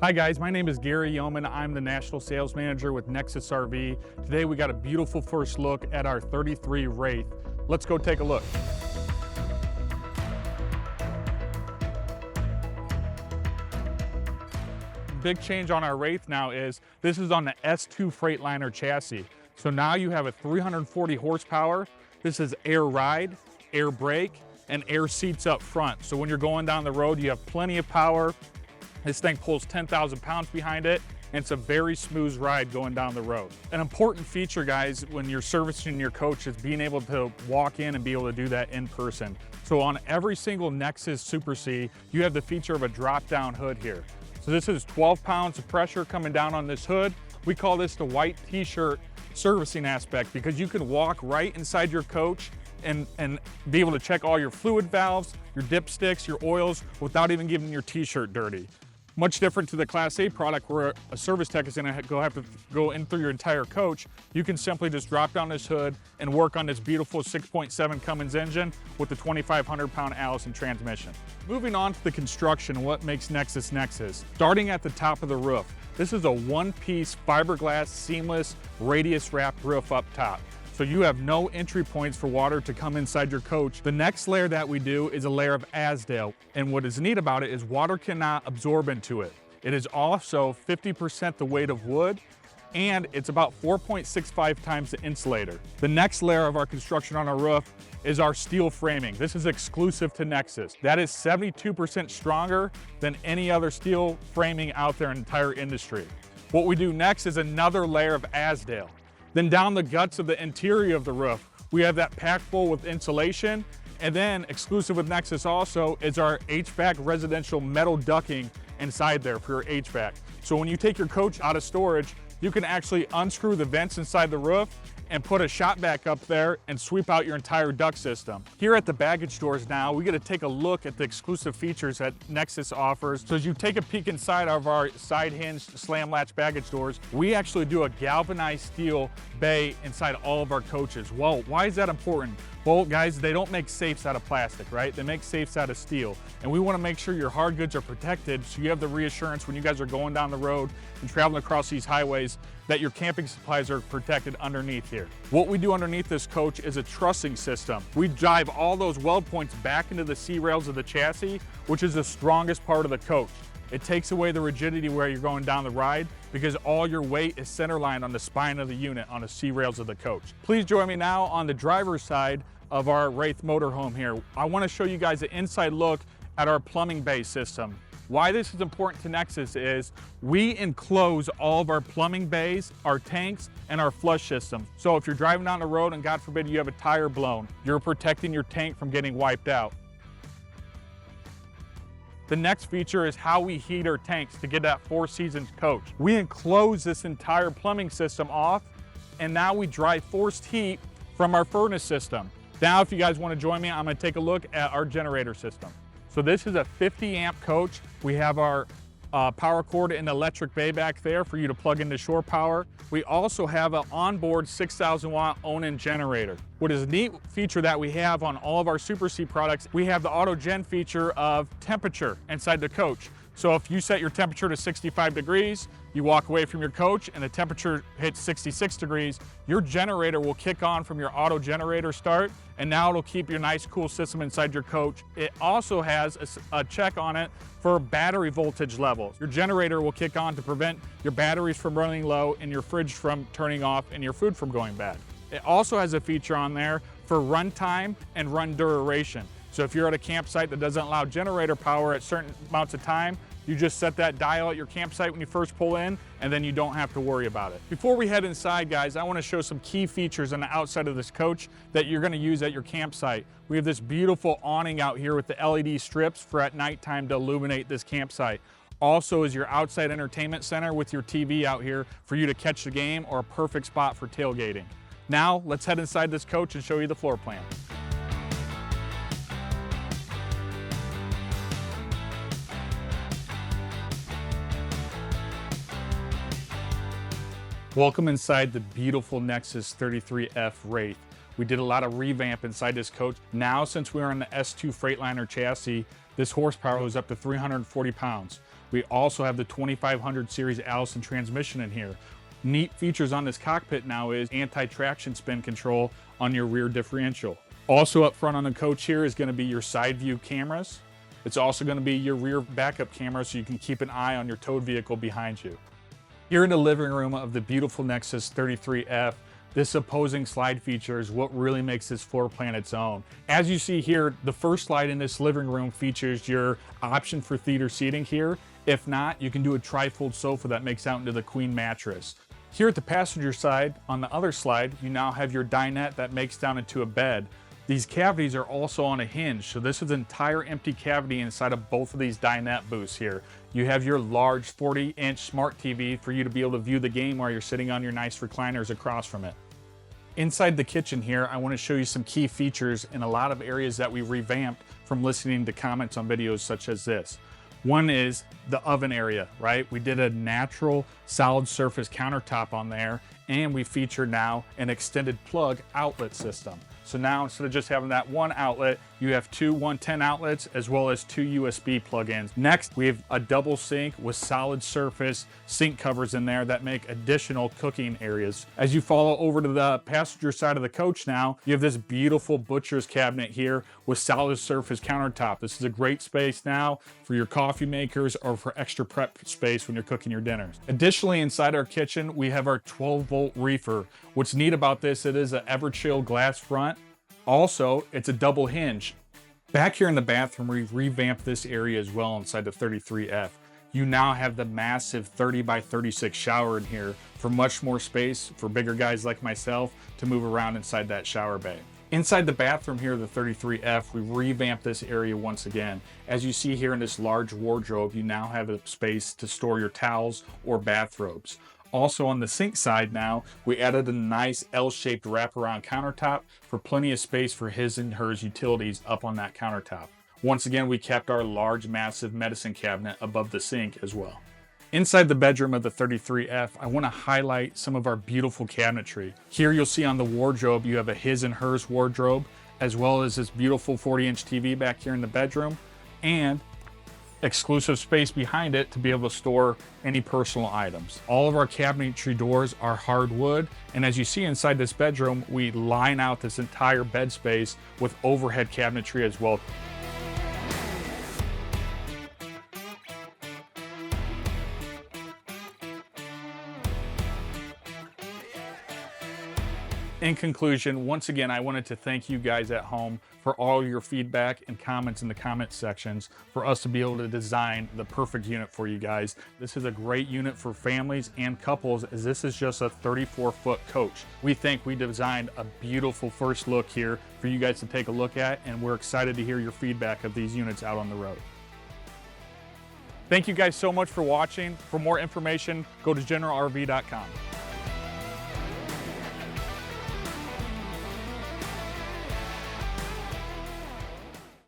Hi guys, my name is Gary Yeoman. I'm the National Sales Manager with NeXus RV. Today we got a beautiful first look at our 33 Wraith. Let's go take a look. Big change on our Wraith now is this is on the S2 Freightliner chassis. So now you have a 340 horsepower. This is air ride, air brake, and air seats up front. So when you're going down the road, you have plenty of power. This thing pulls 10,000 pounds behind it, and it's a very smooth ride going down the road. An important feature, guys, when you're servicing your coach is being able to walk in and be able to do that in person. So on every single NeXus Super C, you have the feature of a drop-down hood here. So this is 12 pounds of pressure coming down on this hood. We call this the white t-shirt servicing aspect because you can walk right inside your coach and be able to check all your fluid valves, your dipsticks, your oils without even getting your t-shirt dirty. Much different to the Class A product where a service tech is gonna have to go in through your entire coach. You can simply just drop down this hood and work on this beautiful 6.7 Cummins engine with the 2,500 pound Allison transmission. Moving on to the construction, what makes NeXus NeXus. Starting at the top of the roof, this is a one-piece fiberglass seamless radius wrapped roof up top. So you have no entry points for water to come inside your coach. The next layer that we do is a layer of Azdel. And what is neat about it is water cannot absorb into it. It is also 50% the weight of wood, and it's about 4.65 times the insulator. The next layer of our construction on our roof is our steel framing. This is exclusive to NeXus. That is 72% stronger than any other steel framing out there in the entire industry. What we do next is another layer of Azdel. Then down the guts of the interior of the roof, we have that packed full with insulation. And then exclusive with NeXus also is our HVAC residential metal ducting inside there for your HVAC. So when you take your coach out of storage, you can actually unscrew the vents inside the roof and put a shop vac up there and sweep out your entire duct system. Here at the baggage doors now, we get to take a look at the exclusive features that NeXus offers. So as you take a peek inside of our side hinged slam latch baggage doors, we actually do a galvanized steel bay inside all of our coaches. Well, why is that important? Well, guys, they don't make safes out of plastic, right? They make safes out of steel. And we wanna make sure your hard goods are protected so you have the reassurance when you guys are going down the road and traveling across these highways that your camping supplies are protected underneath here. What we do underneath this coach is a trussing system. We drive all those weld points back into the C-rails of the chassis, which is the strongest part of the coach. It takes away the rigidity where you're going down the ride because all your weight is centerlined on the spine of the unit on the C-rails of the coach. Please join me now on the driver's side of our Wraith motorhome here. I want to show you guys an inside look at our plumbing bay system. Why this is important to NeXus is we enclose all of our plumbing bays, our tanks, and our flush system. So if you're driving down the road and God forbid you have a tire blown, you're protecting your tank from getting wiped out. The next feature is how we heat our tanks to get that 4 seasons coach. We enclose this entire plumbing system off, and now we dry forced heat from our furnace system. Now, if you guys want to join me, I'm going to take a look at our generator system. So this is a 50 amp coach. We have our power cord and electric bay back there for you to plug into shore power. We also have an onboard 6,000 watt awning generator. What is a neat feature that we have on all of our Super C products, we have the auto gen feature of temperature inside the coach. So if you set your temperature to 65 degrees, you walk away from your coach and the temperature hits 66 degrees, your generator will kick on from your auto generator start, and now it'll keep your nice cool system inside your coach. It also has a check on it for battery voltage levels. Your generator will kick on to prevent your batteries from running low and your fridge from turning off and your food from going bad. It also has a feature on there for run time and run duration. So if you're at a campsite that doesn't allow generator power at certain amounts of time, you just set that dial at your campsite when you first pull in, and then you don't have to worry about it. Before we head inside, guys, I want to show some key features on the outside of this coach that you're going to use at your campsite. We have this beautiful awning out here with the LED strips for at nighttime to illuminate this campsite. Also is your outside entertainment center with your TV out here for you to catch the game, or a perfect spot for tailgating. Now, let's head inside this coach and show you the floor plan. Welcome inside the beautiful NeXus 33F Wraith. We did a lot of revamp inside this coach. Now, since we are on the S2 Freightliner chassis, this horsepower goes up to 340 pounds. We also have the 2500 series Allison transmission in here. Neat features on this cockpit now is anti-traction spin control on your rear differential. Also up front on the coach here is going to be your side view cameras. It's also going to be your rear backup camera so you can keep an eye on your towed vehicle behind you. Here in the living room of the beautiful NeXus 33F, this opposing slide feature is what really makes this floor plan its own. As you see here, the first slide in this living room features your option for theater seating here. If not, you can do a tri-fold sofa that makes out into the queen mattress. Here at the passenger side, on the other slide, you now have your dinette that makes down into a bed. These cavities are also on a hinge, so this is an entire empty cavity inside of both of these dinette booths here. You have your large 40-inch smart TV for you to be able to view the game while you're sitting on your nice recliners across from it. Inside the kitchen here, I want to show you some key features in a lot of areas that we revamped from listening to comments on videos such as this. One is the oven area, right? We did a natural solid surface countertop on there, and we feature now an extended plug outlet system. So now instead of just having that one outlet, you have two 110 outlets as well as two USB plugins. Next, we have a double sink with solid surface sink covers in there that make additional cooking areas. As you follow over to the passenger side of the coach now, you have this beautiful butcher's cabinet here with solid surface countertop. This is a great space now for your coffee makers or for extra prep space when you're cooking your dinners. Additionally, inside our kitchen, we have our 12-volt reefer. What's neat about this, it is an ever-chill glass front. Also, it's a double hinge. Back here in the bathroom, we've revamped this area as well inside the 33F. You now have the massive 30 by 36 shower in here for much more space for bigger guys like myself to move around inside that shower bay. Inside the bathroom here, the 33F, we revamped this area once again. As you see here in this large wardrobe, you now have a space to store your towels or bathrobes. Also on the sink side now, we added a nice L-shaped wraparound countertop for plenty of space for his and hers utilities up on that countertop. Once again, we kept our large, massive medicine cabinet above the sink as well. Inside the bedroom of the 33F, I want to highlight some of our beautiful cabinetry. Here you'll see on the wardrobe, you have a his and hers wardrobe, as well as this beautiful 40-inch TV back here in the bedroom, and exclusive space behind it to be able to store any personal items. All of our cabinetry doors are hardwood, and as you see inside this bedroom, we line out this entire bed space with overhead cabinetry as well. In conclusion, once again, I wanted to thank you guys at home for all your feedback and comments in the comment sections for us to be able to design the perfect unit for you guys. This is a great unit for families and couples, as this is just a 34-foot coach. We think we designed a beautiful first look here for you guys to take a look at, and we're excited to hear your feedback of these units out on the road. Thank you guys so much for watching. For more information, go to generalrv.com.